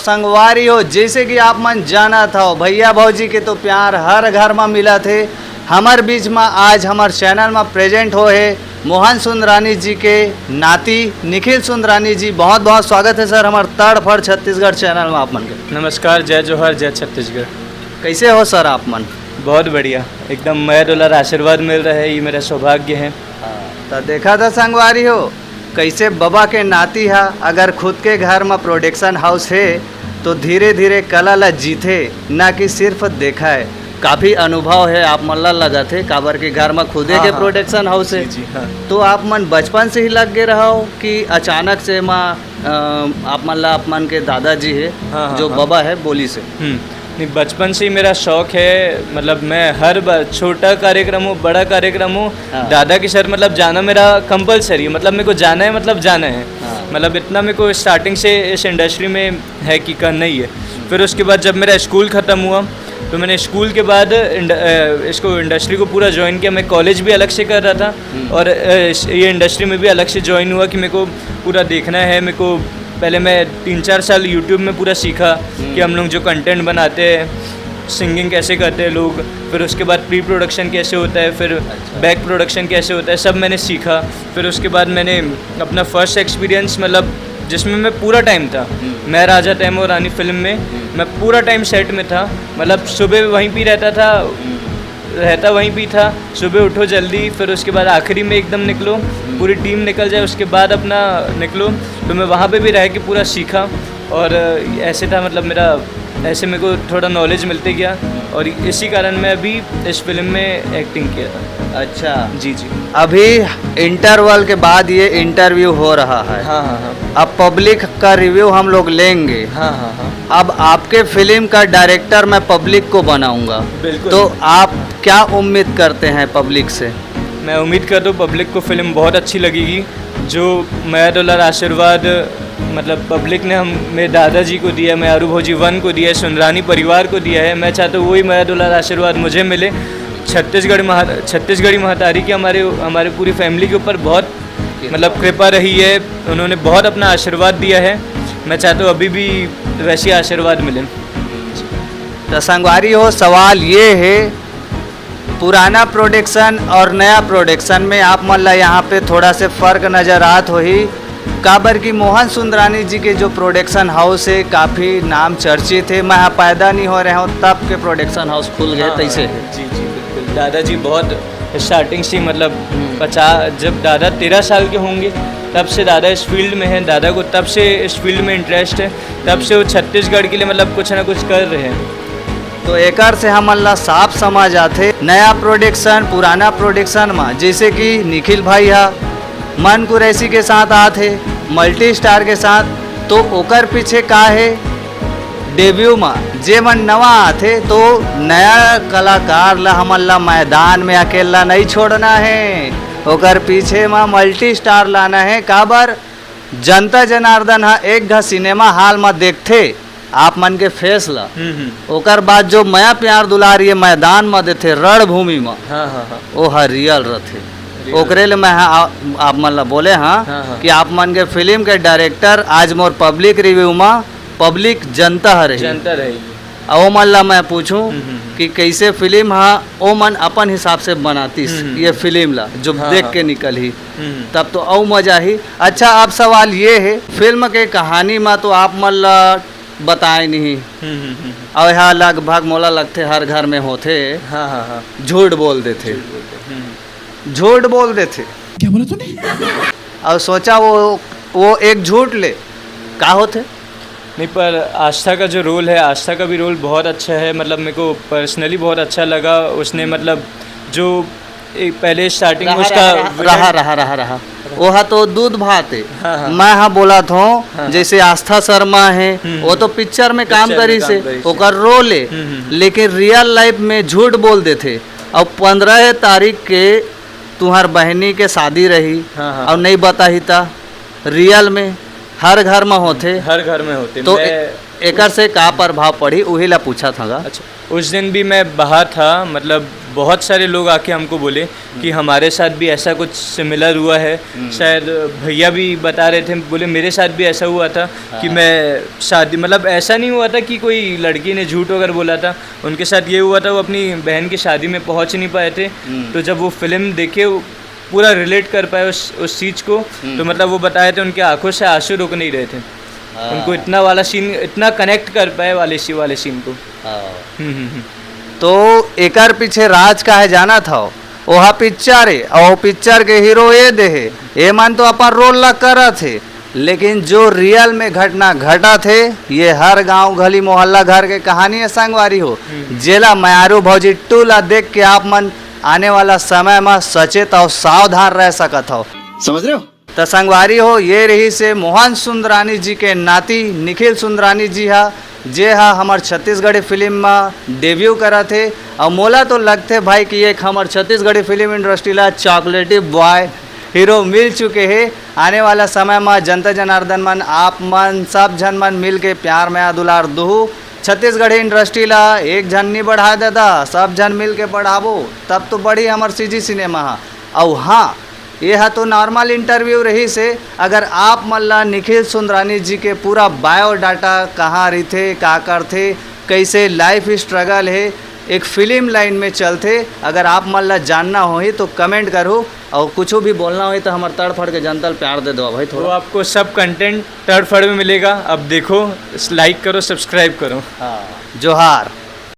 संगवारी हो, जैसे कि आप मन जाना था भैया भौजी के तो प्यार हर घर में मिला थे। हमार बीच में आज हमार चैनल में प्रेजेंट हो है मोहन सुंदरानी जी के नाती निखिल सुंदरानी जी। बहुत बहुत स्वागत है सर हमारे तड़फड़ छत्तीसगढ़ चैनल में आप मन के। नमस्कार, जय जोहर, जय छत्तीसगढ़। कैसे हो सर आप मन? बहुत बढ़िया, एकदम महदुल्लार आशीर्वाद मिल रहा है, ये मेरा सौभाग्य है। तो देखा था संगवारी हो कैसे बाबा के नाती है, अगर खुद के घर में प्रोडक्शन हाउस है तो धीरे धीरे कला ला जीते, ना कि सिर्फ देखा है। काफ़ी अनुभव है आप मन ला लगा थे काबर के घर में खुदे के प्रोडक्शन हाउस है। जी हाँ। तो आप मन बचपन से ही लग गए रहा हो कि अचानक से आप मन ला आप मन के दादाजी है जो बाबा है बोली से? नहीं, बचपन से ही मेरा शौक है। मतलब मैं हर बार छोटा कार्यक्रम हो बड़ा कार्यक्रम हो दादा के साथ मतलब जाना मेरा कंपलसरी है। मतलब मेरे को जाना है, मतलब जाना है। मतलब इतना मेरे को स्टार्टिंग से इस इंडस्ट्री में है कि करना ही है। फिर उसके बाद जब मेरा स्कूल ख़त्म हुआ तो मैंने स्कूल के बाद इसको इंडस्ट्री को पूरा ज्वाइन किया। मैं कॉलेज भी अलग से कर रहा था और ये इंडस्ट्री में भी अलग से ज्वाइन हुआ कि मेरे को पूरा देखना है। मेरे को पहले मैं 3-4 साल यूट्यूब में पूरा सीखा कि हम लोग जो कंटेंट बनाते हैं, सिंगिंग कैसे करते हैं लोग, फिर उसके बाद प्री प्रोडक्शन कैसे होता है, फिर बैक प्रोडक्शन कैसे होता है, सब मैंने सीखा। फिर उसके बाद मैंने अपना फर्स्ट एक्सपीरियंस मतलब जिसमें मैं पूरा टाइम था, मैं राजा तैमूर रानी फिल्म में मैं पूरा टाइम सेट में था। मतलब सुबह वहीं पे रहता वहीं पे था। सुबह उठो जल्दी, फिर उसके बाद आखिरी में एकदम निकलो, पूरी टीम निकल जाए उसके बाद अपना निकलो। तो मैं वहाँ पे भी रह के पूरा सीखा और ऐसे था। मतलब मेरा ऐसे मेरे को थोड़ा नॉलेज मिलते गया और इसी कारण मैं अभी इस फिल्म में एक्टिंग किया था। अच्छा जी। अभी इंटरवल के बाद ये इंटरव्यू हो रहा है। हाँ। अब पब्लिक का रिव्यू हम लोग लेंगे। हाँ। अब आपके फिल्म का डायरेक्टर मैं पब्लिक को बनाऊंगा, बिल्कुल। तो आप क्या उम्मीद करते हैं पब्लिक से? मैं उम्मीद करता हूँ पब्लिक को फिल्म बहुत अच्छी लगेगी। जो महदुल्लार आशीर्वाद मतलब पब्लिक ने हम मेरे दादाजी को दिया, मैं अरू भौजी 1 को दिया है, सुंदरानी परिवार को दिया है। मैं चाहता हूँ वही महदुल्लार आशीर्वाद मुझे मिले। छत्तीसगढ़ी महतारी की हमारे पूरी फैमिली के ऊपर बहुत मतलब कृपा रही है। उन्होंने बहुत अपना आशीर्वाद दिया है। मैं चाहता हूँ अभी भी वैसे आशीर्वाद मिले। तो संगवारी हो, सवाल ये है पुराना प्रोडक्शन और नया प्रोडक्शन में आप मतलब यहाँ पे थोड़ा से फ़र्क नज़र आत हो ही काबर की मोहन सुंदरानी जी के जो प्रोडक्शन हाउस है काफ़ी नाम चर्चित है। मैं यहाँ पैदा नहीं हो रहा हूँ तब के प्रोडक्शन हाउस खुल गए तैसे है। जी बिल्कुल। दादाजी बहुत स्टार्टिंग से मतलब 50 जब दादा 13 साल के होंगे तब से दादा इस फील्ड में है। दादा को तब से इस फील्ड में इंटरेस्ट है, तब से वो छत्तीसगढ़ के लिए मतलब कुछ ना कुछ कर रहे हैं। तो एकर से हम अल्लाह साफ समझ आते नया प्रोडक्शन पुराना प्रोडक्शन में, जैसे कि निखिल भाई है मन कुरैसी के साथ आते मल्टी स्टार के साथ, तो ओकर पीछे का है डेब्यू में जे मन नवा आते तो नया कलाकार ला हम अल्लाह मैदान में अकेला नहीं छोड़ना है, ओकर पीछे में मल्टी स्टार लाना है। काबर जनता जनार्दन हा एक घा सिनेमा हॉल में देखते आप मन के फेस ला, ओकर बाद जो माया प्यार दुलार ये मैदान में देते रणभूमि में, वो हर रियल रहते। ओकरे ले मैं आप मन ला बोले कि आप मन के फिल्म के डायरेक्टर आज मोर पब्लिक रिव्यू में पब्लिक जनता रही। ओ मन ला मैं पूछूं कि कैसे फिल्म ओ मन अपन हिसाब से बनातीस ये फिल्म ला जो देख के निकल ही तब तो औ मजा ही। अच्छा, अब सवाल ये है फिल्म के कहानी में तो आप मन ला बताए नहीं और यहाँ लगभग मोला लगते हर घर में होते। झूठ बोल देते क्या बोला तूने? और सोचा वो एक झूठ ले का होते नहीं, पर आस्था का जो रोल है, आस्था का भी रोल बहुत अच्छा है। मतलब मेरे को पर्सनली बहुत अच्छा लगा। उसने मतलब जो पहले स्टार्टिंग में उसका रहा वो तो दूध भात है। मैं बोला था जैसे आस्था शर्मा है वो तो पिक्चर में काम करी से ओकर रोल है, लेकिन रियल लाइफ में झूठ बोल देते। और 15 तारीख के तुम्हार बहनी के शादी रही और नहीं बताही था रियल में हर घर में होते तो एकर से का प्रभाव पड़ी वही ला पूछा था। अच्छा, उस दिन भी मैं बाहर था, मतलब बहुत सारे लोग आके हमको बोले कि हमारे साथ भी ऐसा कुछ सिमिलर हुआ है। शायद भैया भी बता रहे थे, बोले मेरे साथ भी ऐसा हुआ था कि मैं शादी, मतलब ऐसा नहीं हुआ था कि कोई लड़की ने झूठ वगैरह बोला था, उनके साथ ये हुआ था वो अपनी बहन की शादी में पहुंच नहीं पाए थे। तो जब वो फिल्म देखे पूरा रिलेट कर पाए उस चीज़ को, तो मतलब वो बताए थे उनके आंखों से आंसू रुक नहीं रहे थे। उनको इतना वाला सीन, इतना कनेक्ट कर पाए वाले सीन को। तो एकर पीछे राज का है जाना था, वह पिक्चर है और पिक्चर के हीरो ये दे है, ये मान तो अपन रोल ला करा थे, लेकिन जो रियल में घटना घटा थे ये हर गांव गली मोहल्ला घर के कहानी है संगवारी हो। जेला मयारू भौजी 2 ला देख के आप मन आने वाला समय में सचेत और सावधान रह सकत हो। समझ रहे हो? तो संगवारी हो, ये रही से मोहन सुंदरानी जी के नाती निखिल सुंदरानी जी हा, जे हा हमार छत्तीसगढ़ी फिल्म में डेब्यू करा थे। और मोला तो लगते भाई कि एक हमार छत्तीसगढ़ी फिल्म इंडस्ट्री ला चॉकलेटी बॉय हीरो मिल चुके हैं। आने वाला समय में जनता जनार्दन मन आप मन सब जन मन मिल के प्यार में दुलार दूँ छत्तीसगढ़ी इंडस्ट्री ला एक जन नहीं बढ़ा देता, सब जन मिल के बढ़ाबो तब तो बढ़ी हमार सीजी सिनेमा हा। और हाँ, यह तो नॉर्मल इंटरव्यू रही से, अगर आप मल्ला निखिल सुंदरानी जी के पूरा बायोडाटा कहाँ रही थे, का करते, कैसे लाइफ स्ट्रगल है, एक फिल्म लाइन में चलते, अगर आप मल्ला जानना हो ही तो कमेंट करो, और कुछ भी बोलना हो तो हमारे तड़फड़ के जनता प्यार दे दो भाई तो थोड़ा। आपको सब कंटेंट तड़फड़ में मिलेगा। अब देखो, लाइक करो, सब्सक्राइब करो। हाँ, जोहार।